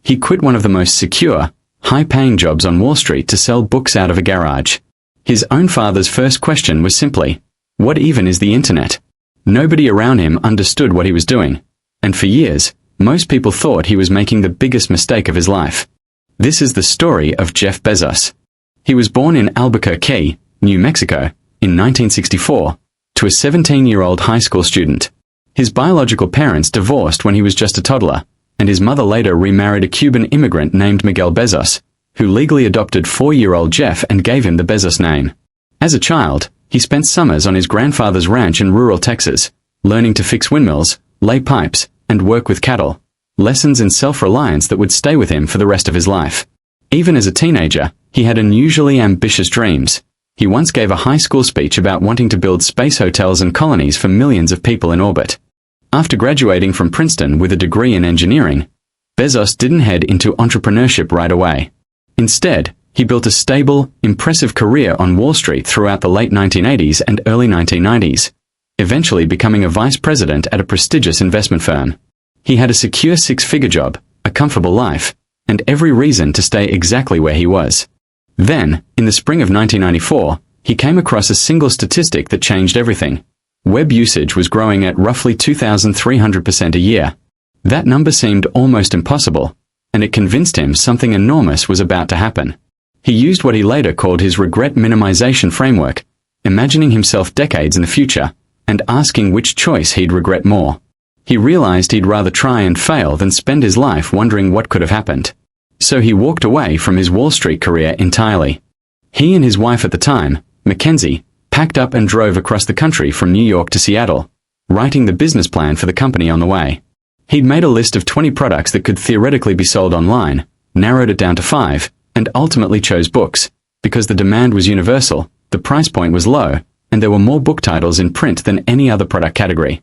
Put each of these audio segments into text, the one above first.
He quit one of the most secure, high-paying jobs on Wall Street to sell books out of a garage. His own father's first question was simply, "What even is the internet?" Nobody around him understood what he was doing, and for years, most people thought he was making the biggest mistake of his life. This is the story of Jeff Bezos. He was born in Albuquerque, New Mexico, in 1964, to a 17-year-old high school student. His biological parents divorced when he was just a toddler, and his mother later remarried a Cuban immigrant named Miguel Bezos, who legally adopted 4-year-old Jeff and gave him the Bezos name. As a child, he spent summers on his grandfather's ranch in rural Texas, learning to fix windmills, lay pipes, and work with cattle, lessons in self-reliance that would stay with him for the rest of his life. Even as a teenager, he had unusually ambitious dreams. He once gave a high school speech about wanting to build space hotels and colonies for millions of people in orbit. After graduating from Princeton with a degree in engineering, Bezos didn't head into entrepreneurship right away. Instead, he built a stable, impressive career on Wall Street throughout the late 1980s and early 1990s, eventually becoming a vice president at a prestigious investment firm. He had a secure six-figure job, a comfortable life, and every reason to stay exactly where he was. Then, in the spring of 1994, he came across a single statistic that changed everything. Web usage was growing at roughly 2,300% a year. That number seemed almost impossible, and it convinced him something enormous was about to happen. He used what he later called his regret minimization framework, imagining himself decades in the future, and asking which choice he'd regret more. He realized he'd rather try and fail than spend his life wondering what could have happened. So he walked away from his Wall Street career entirely. He and his wife at the time, Mackenzie, packed up and drove across the country from New York to Seattle, writing the business plan for the company on the way. He'd made a list of 20 products that could theoretically be sold online, narrowed it down to 5, and ultimately chose books, because the demand was universal, the price point was low, and there were more book titles in print than any other product category.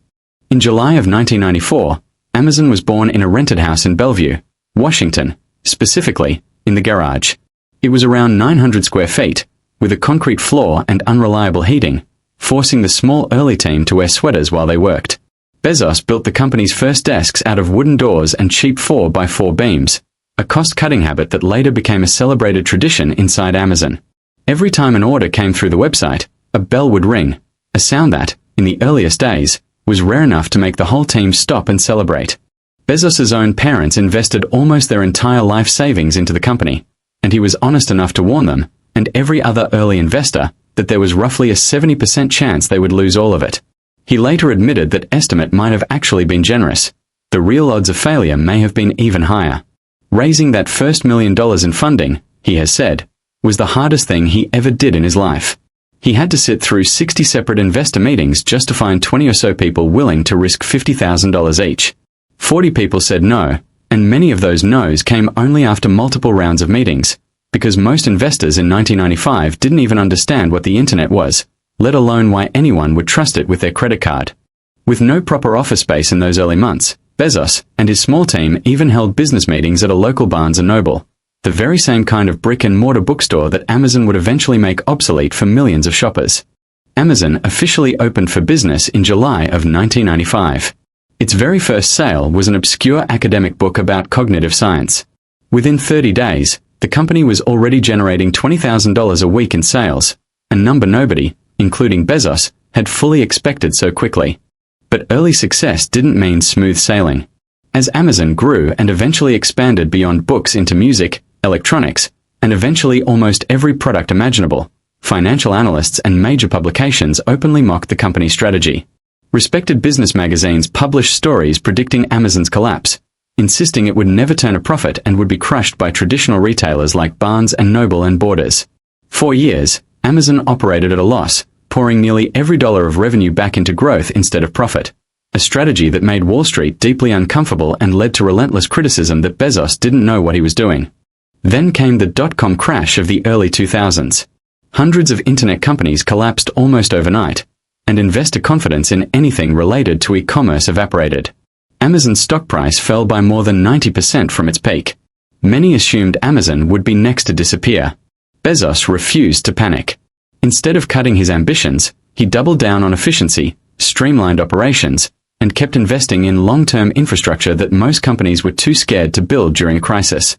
In July of 1994, Amazon was born in a rented house in Bellevue, Washington, specifically, in the garage. It was around 900 square feet, with a concrete floor and unreliable heating, forcing the small early team to wear sweaters while they worked. Bezos built the company's first desks out of wooden doors and cheap 4x4 beams, a cost-cutting habit that later became a celebrated tradition inside Amazon. Every time an order came through the website, a bell would ring, a sound that, in the earliest days, was rare enough to make the whole team stop and celebrate. Bezos's own parents invested almost their entire life savings into the company, and he was honest enough to warn them, and every other early investor, that there was roughly a 70% chance they would lose all of it. He later admitted that estimate might have actually been generous. The real odds of failure may have been even higher. Raising that first $1 million in funding, he has said, was the hardest thing he ever did in his life. He had to sit through 60 separate investor meetings just to find 20 or so people willing to risk $50,000 each. 40 people said no, and many of those no's came only after multiple rounds of meetings, because most investors in 1995 didn't even understand what the internet was, let alone why anyone would trust it with their credit card. With no proper office space in those early months, Bezos and his small team even held business meetings at a local Barnes & Noble, the very same kind of brick-and-mortar bookstore that Amazon would eventually make obsolete for millions of shoppers. Amazon officially opened for business in July of 1995. Its very first sale was an obscure academic book about cognitive science. Within 30 days, the company was already generating $20,000 a week in sales, a number nobody, including Bezos, had fully expected so quickly. But early success didn't mean smooth sailing. As Amazon grew and eventually expanded beyond books into music, electronics, and eventually almost every product imaginable, financial analysts and major publications openly mocked the company's strategy. Respected business magazines published stories predicting Amazon's collapse, insisting it would never turn a profit and would be crushed by traditional retailers like Barnes & Noble and Borders. For years, Amazon operated at a loss, pouring nearly every dollar of revenue back into growth instead of profit, a strategy that made Wall Street deeply uncomfortable and led to relentless criticism that Bezos didn't know what he was doing. Then came the dot-com crash of the early 2000s. Hundreds of internet companies collapsed almost overnight, and investor confidence in anything related to e-commerce evaporated. Amazon's stock price fell by more than 90% from its peak. Many assumed Amazon would be next to disappear. Bezos refused to panic. Instead of cutting his ambitions, he doubled down on efficiency, streamlined operations, and kept investing in long-term infrastructure that most companies were too scared to build during a crisis.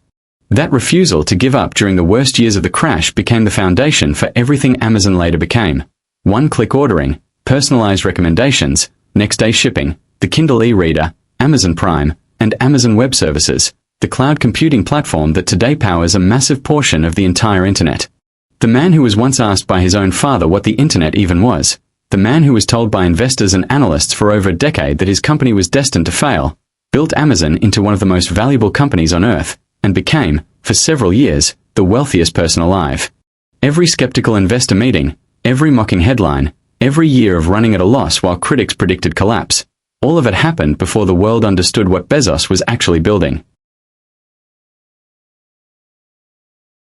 That refusal to give up during the worst years of the crash became the foundation for everything Amazon later became. One-click ordering, personalized recommendations, next-day shipping, the Kindle e-reader, Amazon Prime, and Amazon Web Services, the cloud computing platform that today powers a massive portion of the entire internet. The man who was once asked by his own father what the internet even was, the man who was told by investors and analysts for over a decade that his company was destined to fail, built Amazon into one of the most valuable companies on earth, and became, for several years, the wealthiest person alive. Every skeptical investor meeting, every mocking headline, every year of running at a loss while critics predicted collapse, all of it happened before the world understood what Bezos was actually building.